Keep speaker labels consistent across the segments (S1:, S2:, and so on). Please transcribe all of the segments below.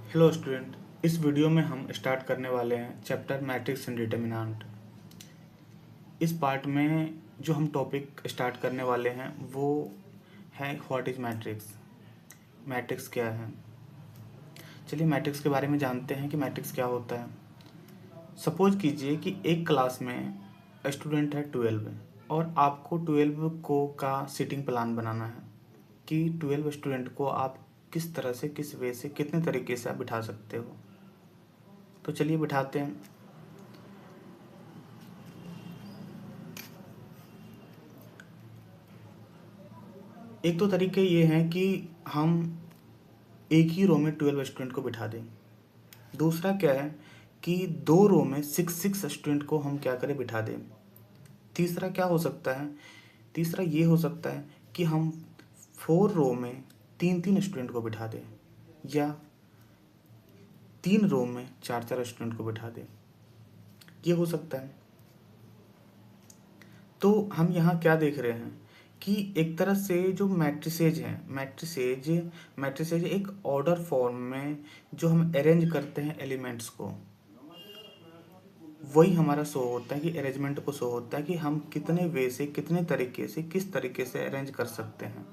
S1: Hello student, इस video में हम स्टार्ट करने वाले हैं चैप्टर मैट्रिक्स एंड डिटर्मिनेंट। इस पार्ट में जो हम टॉपिक स्टार्ट करने वाले हैं वो है व्हाट इज़ मैट्रिक्स। मैट्रिक्स क्या है? चलिए मैट्रिक्स के बारे में जानते हैं कि मैट्रिक्स क्या होता है। सपोज कीजिए कि एक क्लास में स्टूडेंट है 12 और आपको 12 को का सीटिंग प्लान बनाना है कि 12 स्टूडेंट को आप किस तरह से, किस वे से, कितने तरीके से आप बिठा सकते हो। तो चलिए बिठाते हैं। एक तो तरीके ये हैं कि हम एक ही रो में 12 स्टूडेंट को बिठा दें। दूसरा क्या है कि दो रो में 6 स्टूडेंट को हम क्या करें, बिठा दें। तीसरा क्या हो सकता है? तीसरा ये हो सकता है कि हम 4 रो में 3 स्टूडेंट को बिठा दें, या 3 रो में 4 स्टूडेंट को बिठा दें। ये हो सकता है। तो हम यहाँ क्या देख रहे हैं कि एक तरह से जो मैट्रिसेज हैं, मैट्रिसेज एक ऑर्डर फॉर्म में जो हम अरेंज करते हैं एलिमेंट्स को, वही हमारा शो होता है कि अरेंजमेंट को शो होता है कि हम कितने वे से, कितने तरीके से, किस तरीके से अरेंज कर सकते हैं।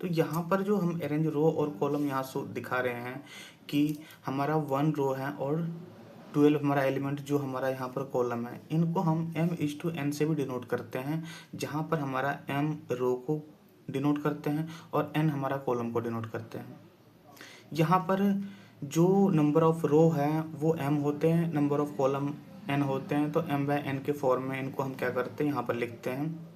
S1: तो यहाँ पर जो हम अरेंज रो और कॉलम यहाँ शो दिखा रहे हैं कि हमारा 1 रो है और 12 हमारा एलिमेंट जो हमारा यहाँ पर कॉलम है, इनको हम m/n से भी डिनोट करते हैं, जहाँ पर हमारा m रो को डिनोट करते हैं और n हमारा कॉलम को डिनोट करते हैं। यहाँ पर जो नंबर ऑफ रो है वो m होते हैं, नंबर ऑफ कॉलम n होते हैं। तो m/n के फॉर्म में इनको हम क्या करते हैं, यहाँ पर लिखते हैं।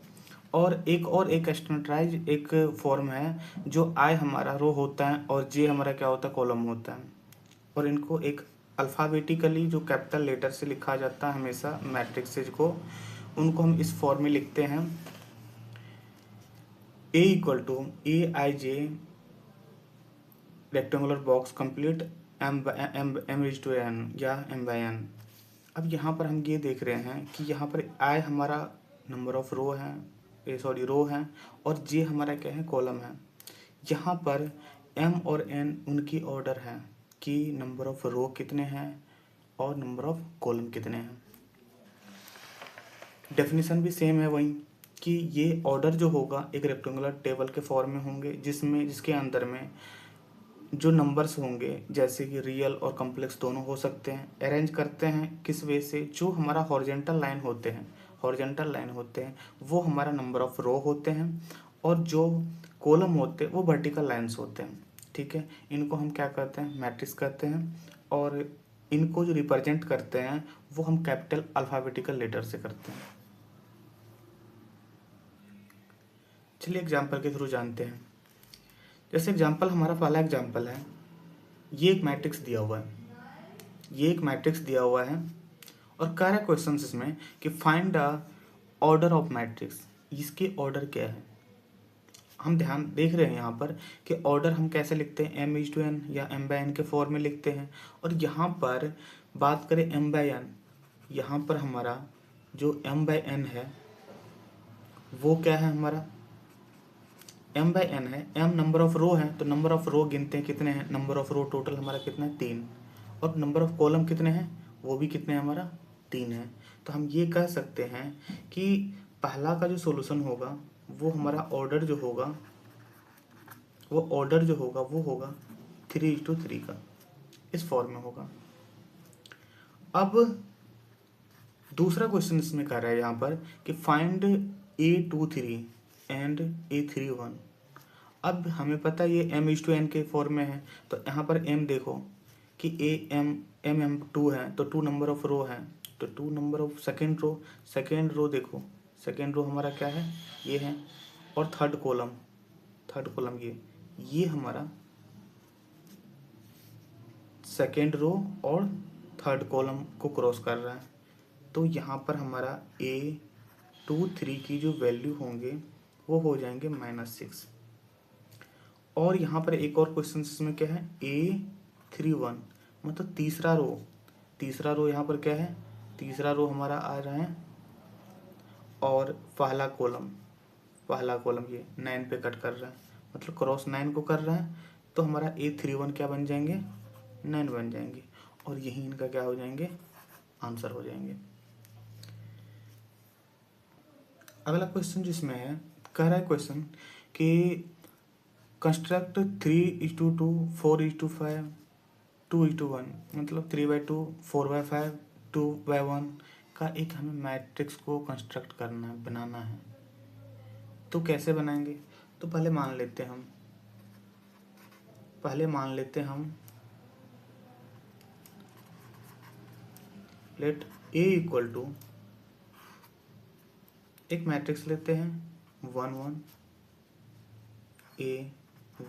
S1: और एक स्टैंडर्डाइज एक फॉर्म है जो i हमारा रो होता है और j हमारा क्या होता है, कॉलम होता है। और इनको एक अल्फ़ाबेटिकली जो कैपिटल लेटर से लिखा जाता है हमेशा मैट्रिक्सेज को, उनको हम इस फॉर्म में लिखते हैं। a equal to aij rectangular box complete m/n या m/n। अब यहाँ पर हम ये देख रहे हैं कि यहाँ पर i हमारा नंबर ऑफ रो है, रो है, और j हमारा क्या है, कॉलम है। यहाँ पर m और n उनकी ऑर्डर है कि नंबर ऑफ रो कितने हैं और नंबर ऑफ कॉलम कितने हैं। डेफिनेशन भी सेम है वही, कि ये ऑर्डर जो होगा एक रेक्टेंगुलर टेबल के फॉर्म में होंगे, जिसके अंदर में जो नंबर्स होंगे जैसे कि रियल और कॉम्प्लेक्स दोनों हो सकते हैं। अरेंज करते हैं किस वे से? जो हमारा हॉरिजॉन्टल लाइन होते हैं वो हमारा नंबर ऑफ रो होते हैं, और जो कॉलम होते हैं वो वर्टिकल लाइंस होते हैं। ठीक है, इनको हम क्या करते हैं, मैट्रिक्स करते हैं, और इनको जो रिप्रेजेंट करते हैं वो हम कैपिटल अल्फ़ाबेटिकल लेटर से करते हैं। चलिए एग्जाम्पल के थ्रू जानते हैं। जैसे एग्जाम्पल, हमारा पहला एग्जाम्पल है, ये एक मैट्रिक्स दिया हुआ है, और कह रहा है क्वेश्चन इसमें कि find the order of matrix. इसकी ऑर्डर क्या है? हम ध्यान देख रहे हैं यहाँ पर कि ऑर्डर हम कैसे लिखते हैं, m/n या m/n के फॉर्म में लिखते हैं। और यहाँ पर बात करें m/n, यहाँ पर हमारा जो m/n है वो क्या है, हमारा m/n है। m नंबर ऑफ रो है, तो नंबर ऑफ रो गिनते हैं कितने हैं, नंबर ऑफ रो टोटल हमारा कितना है, 3। और नंबर ऑफ कॉलम कितने हैं, वो भी कितने हैं, हमारा 3 है। तो हम ये कह सकते हैं कि पहला का जो सॉल्यूशन होगा वो हमारा ऑर्डर जो होगा वो होगा 3:3 का, इस फॉर्म में होगा। अब दूसरा क्वेश्चन इसमें कर रहा है यहाँ पर कि फाइंड a23 एंड a31। अब हमें पता है ये m/n के फॉर्म में है, तो यहाँ पर m देखो कि m 2 है, तो 2 नंबर ऑफ रो है, तो 2 नंबर ऑफ सेकेंड रो देखो, सेकेंड रो हमारा क्या है, ये है। और थर्ड कॉलम ये हमारा सेकेंड रो और थर्ड कॉलम को क्रॉस कर रहा है। तो यहाँ पर हमारा a23 की जो वैल्यू होंगे वो हो जाएंगे -6। और यहाँ पर एक और क्वेश्चन इसमें क्या है, a31 मतलब तीसरा रो यहाँ पर क्या है, तीसरा रो हमारा आ रहा है, और पहला कॉलम ये 9 पे कट कर रहा है, मतलब क्रॉस 9 को कर रहा है। तो हमारा a31 क्या बन जाएंगे, 9 बन जाएंगे और यही इनका क्या हो जाएंगे, आंसर हो जाएंगे। अगला क्वेश्चन जिसमें है, कह रहा है क्वेश्चन कि कंस्ट्रक्ट 3:2, 4:5, 2:1, मतलब 3/2, 4/5, 2/1 का एक हमें मैट्रिक्स को कंस्ट्रक्ट करना है, बनाना है। तो कैसे बनाएंगे? तो पहले मान लेते हम लेट ए इक्वल टू, एक मैट्रिक्स लेते हैं 1 1, ए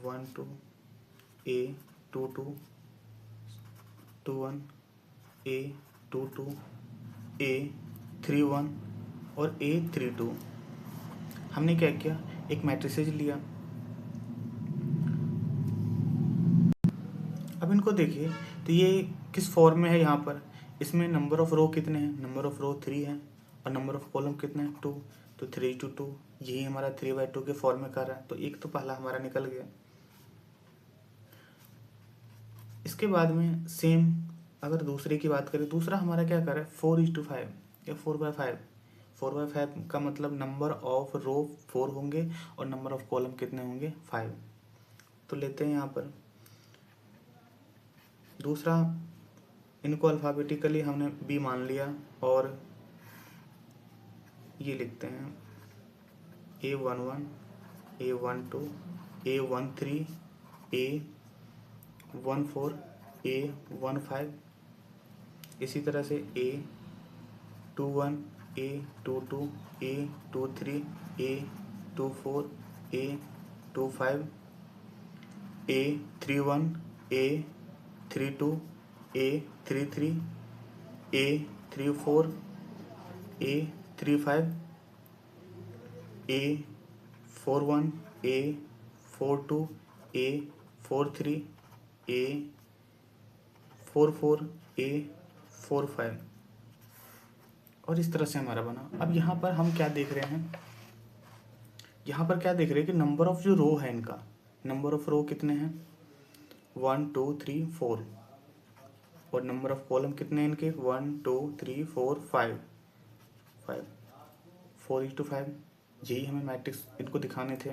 S1: 1 2, ए 2 2, 2 1, ए 2 2, ए 3 1 और ए 3 2। हमने क्या किया, एक मैट्रिसेज लिया। अब इनको देखिए तो ये किस फॉर्म में है, यहाँ पर इसमें नंबर ऑफ रो कितने हैं, नंबर ऑफ रो 3 है और नंबर ऑफ कॉलम कितने हैं 2, तो 3:2, यही हमारा 3/2 के फॉर्म में कर रहा है। तो एक तो पहला हमारा निकल गया। इसके बाद में सेम अगर दूसरे की बात करें, दूसरा हमारा क्या कर रहा है 4:5 या 4/5। 4/5 का मतलब नंबर ऑफ रो 4 होंगे और नंबर ऑफ कॉलम कितने होंगे 5। तो लेते हैं यहाँ पर दूसरा, इनको अल्फ़ाबेटिकली हमने बी मान लिया और ये लिखते हैं A11, A12, A13, A14, A15, इसी तरह से A21, A22, A23, A24, A25, A31, A32, A33, A34, A35, A41, A42, A43, A44, A45 और इस तरह से हमारा बना। अब यहाँ पर हम क्या देख रहे हैं, यहाँ पर क्या देख रहे हैं कि नंबर ऑफ जो रो है इनका, नंबर ऑफ रो कितने हैं 1 2 3 4 और नंबर ऑफ कॉलम कितने हैं इनके 1 2 3 4 5 5 4:5। यही हमें मैट्रिक्स इनको दिखाने थे,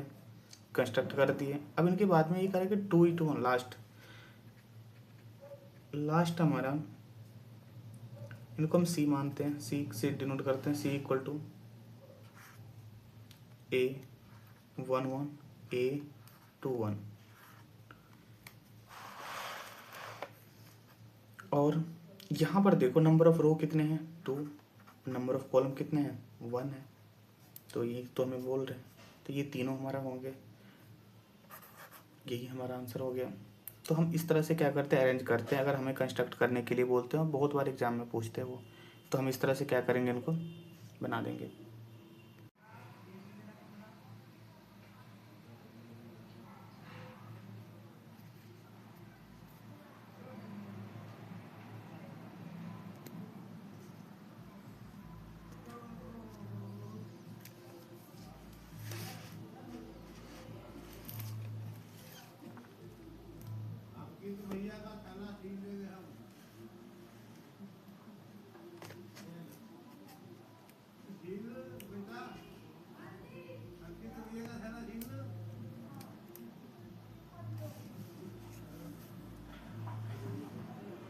S1: कंस्ट्रक्ट कर दिए। अब इनके बाद में ये करें कि 2:1 लास्ट हमारा, इनको हम सी मानते हैं, सी से डिनोट करते हैं, सी इक्वल टू A11, A21 और यहाँ पर देखो नंबर ऑफ रो कितने हैं 2, नंबर ऑफ कॉलम कितने हैं 1 है। तो ये तो हमें बोल रहे हैं, तो ये तीनों हमारा होंगे, यही हमारा आंसर हो गया। तो हम इस तरह से क्या करते हैं, अरेंज करते हैं। अगर हमें कंस्ट्रक्ट करने के लिए बोलते हैं, बहुत बार एग्जाम में पूछते हैं वो, तो हम इस तरह से क्या करेंगे, इनको बना देंगे।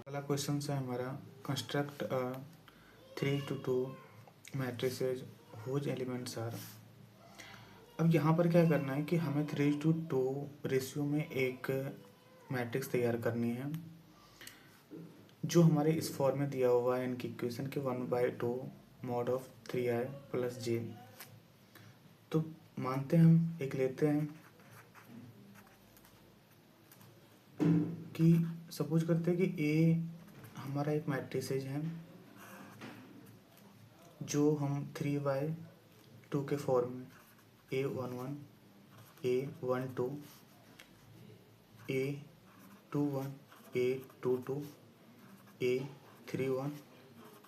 S1: अगला क्वेश्चन है हमारा, construct 3:2 matrices whose elements are. अब यहाँ पर क्या करना है कि हमें 3:2 रेशियो में एक मैट्रिक्स तैयार करनी है जो हमारे इस फॉर्म में दिया हुआ है इनकी इक्वेशन के 1/2 मॉड ऑफ 3i + j। तो मानते हैं हम एक लेते हैं कि सपोज करते हैं कि ए हमारा एक मैट्रिसेज है जो हम 3/2 के फॉर्म में A11, A12, A21, A22, A31,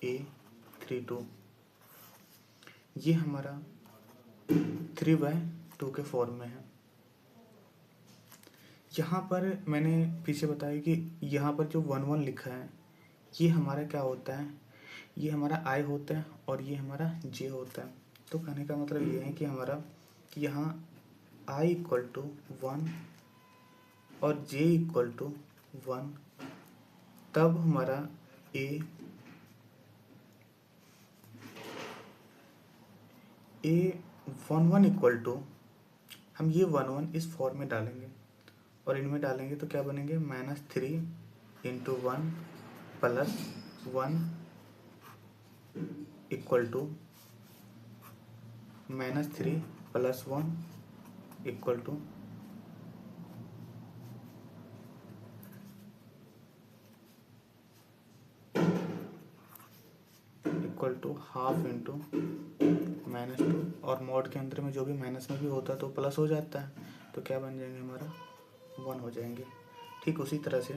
S1: A32, ये हमारा 3/2 के फॉर्म में है। यहाँ पर मैंने पीछे बताया कि यहाँ पर जो 1 1 लिखा है ये हमारा क्या होता है, ये हमारा आई होता है और ये हमारा जे होता है। तो कहने का मतलब ये है कि हमारा कि यहाँ आई इक्वल टू 1 और जे इक्वल टू 1, तब हमारा ए 1 1 इक्वल टू, हम ये 1 1 इस फॉर्म में डालेंगे और इनमें डालेंगे तो क्या बनेंगे, -3 × 1 + 1 इक्वल टू -3 + 1 इक्वल टू ½ × -2, और मॉड के अंदर में जो भी माइनस में भी होता है तो प्लस हो जाता है, तो क्या बन जाएंगे हमारा 1 हो जाएंगे। ठीक उसी तरह से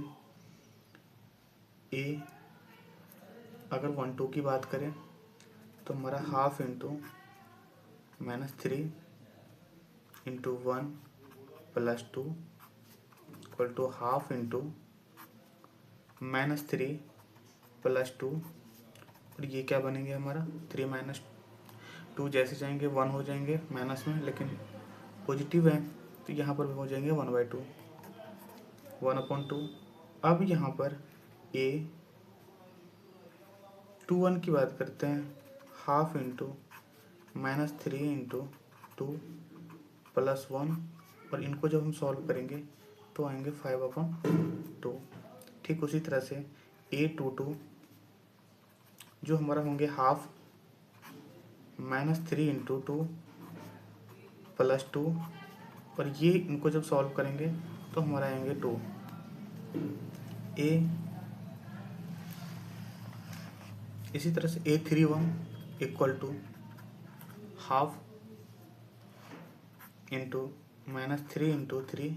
S1: ए अगर 1 2 की बात करें तो हमारा ½ × -3 × 1 + 2 इक्वल टू ½ × -3 + 2, और ये क्या बनेंगे हमारा 3 - 2 जैसे जाएंगे 1 हो जाएंगे माइनस में, लेकिन पॉजिटिव है तो यहाँ पर हो जाएंगे 1/2 1/2। अब यहाँ पर ए 2 1 की बात करते हैं, ½ × -3 × 2 + 1, और इनको जब हम सॉल्व करेंगे तो आएंगे 5/2। ठीक उसी तरह से A22 जो हमारा होंगे ½ -3 × 2 + 2, और ये इनको जब सॉल्व करेंगे तो हमारा आएंगे 2। इसी तरह से A31 इक्वल टू ½ × -3 × 3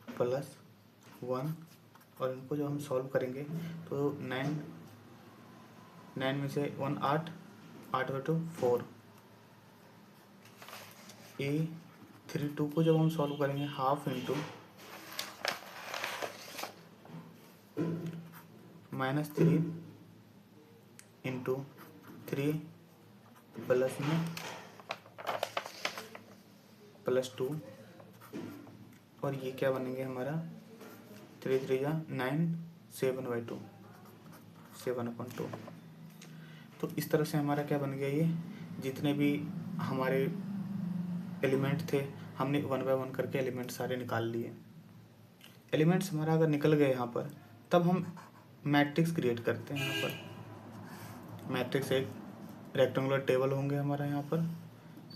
S1: + 1, और इनको जब हम सॉल्व करेंगे तो 9 में से 1 8, 8/2 4। A32 को जब हम सॉल्व करेंगे ½ × -3 × 3 प्लस में +2, और ये क्या बनेंगे हमारा 3 3 9 7/2 7/2। तो इस तरह से हमारा क्या बन गया, ये जितने भी हमारे एलिमेंट थे हमने 1 बाय 1 करके एलिमेंट सारे निकाल लिए। एलिमेंट्स हमारा अगर निकल गए यहाँ पर, तब हम मैट्रिक्स क्रिएट करते हैं। यहाँ पर मैट्रिक्स एक रेक्टेंगुलर टेबल होंगे हमारा, यहाँ पर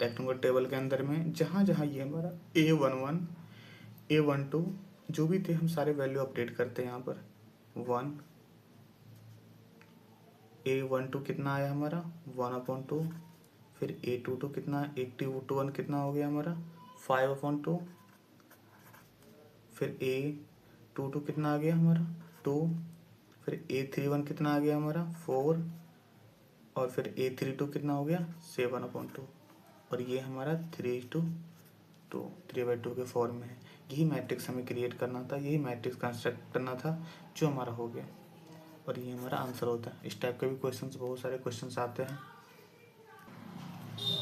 S1: रेक्टेंगुलर टेबल के अंदर में जहाँ जहाँ ये हमारा A11 A12 जो भी थे हम सारे वैल्यू अपडेट करते हैं। यहाँ पर 1 A12 कितना आया हमारा 1/2, फिर A22 कितना, A21 कितना हो गया हमारा 5/2, फिर A22 कितना आ गया हमारा 2, फिर A31 कितना आ गया हमारा 4, और फिर A32 कितना हो गया 7/2, और ये हमारा 3:2 3/2 के फॉर्म में है। यही मैट्रिक्स हमें क्रिएट करना था, यही मैट्रिक्स कंस्ट्रक्ट करना था जो हमारा हो गया, और ये हमारा आंसर होता है। इस टाइप के भी क्वेश्चंस, बहुत सारे क्वेश्चंस आते हैं।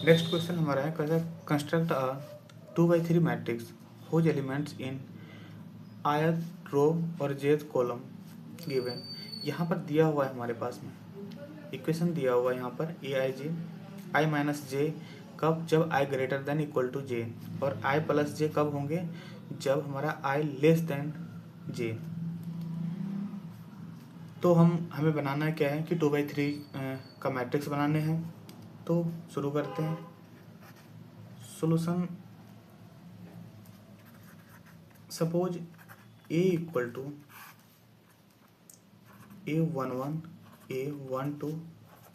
S1: नेक्स्ट क्वेश्चन हमारा है, कहता है construct a 2/3 matrix whose elements in आयत रो और जेथ कॉलम गिवन। यहाँ पर दिया हुआ है हमारे पास में इक्वेशन दिया हुआ है यहाँ पर I माइनस जे कब, जब I greater than equal to J, और I प्लस जे कब होंगे, जब हमारा I लेस देन जे। तो हमें बनाना क्या है कि 2/3 का मैट्रिक्स बनाने हैं। तो शुरू करते हैं solution. Suppose A equal to A11 A12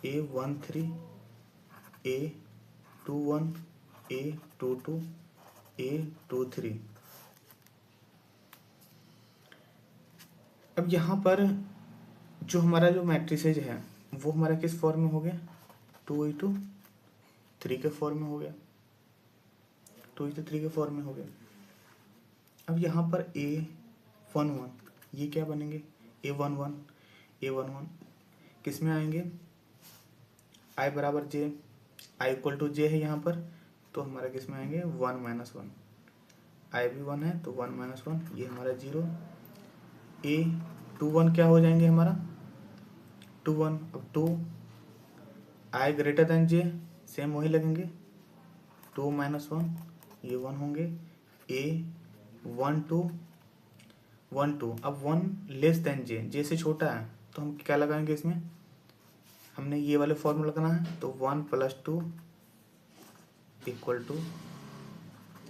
S1: A13 A21 A22 A23। अब यहाँ पर जो हमारा जो मैट्रिसेज है वो हमारा किस फॉर्म में हो गया 2:3 के फॉर्म में हो गया 2:3 के फॉर्म में हो गया। अब यहाँ पर A11 ये क्या बनेंगे, A11 किस में आएंगे, I बराबर J, I equal to J है यहाँ पर, तो हमारा किस में आएंगे 1 - 1, I भी 1 है तो 1 - 1 ये हमारा 0। A21 क्या हो जाएंगे हमारा 21, अब 2 I greater then J same वही लगेंगे, 2 - 1 ये 1 होंगे। A12 अब 1 लेस देन J से छोटा है तो हम क्या लगाएंगे इसमें, हमने ये वाले फॉर्मूला लगाना है, तो 1 + 2 =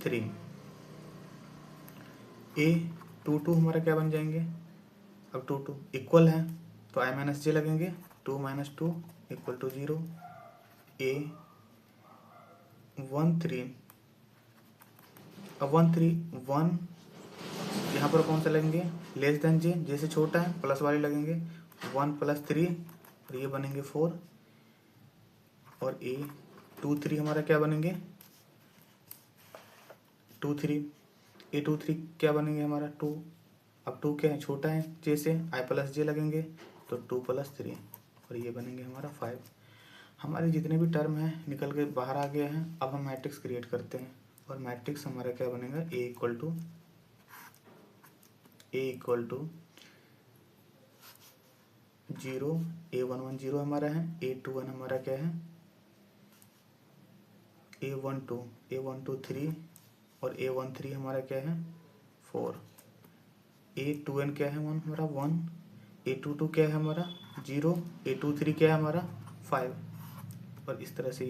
S1: 3। A22 हमारा क्या बन जाएंगे, अब 22 इक्वल है तो I - J लगेंगे, 2 - 2 = 0। A13 अब 1 यहाँ पर कौन सा लगेंगे, लेस देन J से छोटा है प्लस वाले लगेंगे, 1 + 3 और ये बनेंगे 4। और A23 हमारा क्या बनेंगे 23 क्या बनेंगे हमारा 2, अब 2 क्या है छोटा है J से, I + J लगेंगे तो 2 + 3 और ये बनेंगे हमारा 5। हमारे जितने भी टर्म हैं निकल के बाहर आ गए हैं। अब हम मैट्रिक्स क्रिएट करते हैं और मैट्रिक्स हमारा क्या बनेगा, A इक्वल टू 0, A11 0 हमारा है, A21 हमारा क्या है, A12 3 और A13 हमारा क्या है 4। A2n क्या है हमारा 1, A22 क्या है हमारा 0, A23 क्या है हमारा 5। और इस तरह से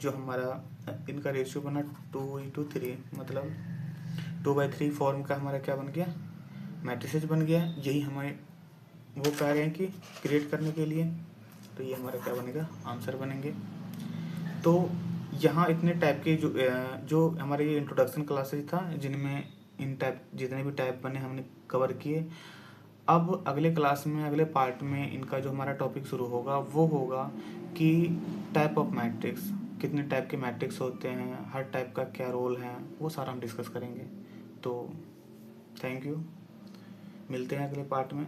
S1: जो हमारा इनका रेशियो बना 2:3, मतलब 2/3 फॉर्म का हमारा क्या बन गया, मैट्रिसेस बन गया। यही हमें वो कह रहे हैं कि क्रिएट करने के लिए, तो ये हमारा क्या बनेगा, आंसर बनेंगे। तो यहाँ इतने टाइप के जो हमारे ये इंट्रोडक्शन क्लासेस था जिनमें इन टाइप जितने भी टाइप बने हमने कवर किए। अब अगले क्लास में अगले पार्ट में इनका जो हमारा टॉपिक शुरू होगा वो होगा कि टाइप ऑफ मैट्रिक्स, कितने टाइप के मैट्रिक्स होते हैं, हर टाइप का क्या रोल है, वो सारा हम डिस्कस करेंगे। तो थैंक यू, मिलते हैं अगले पार्ट में।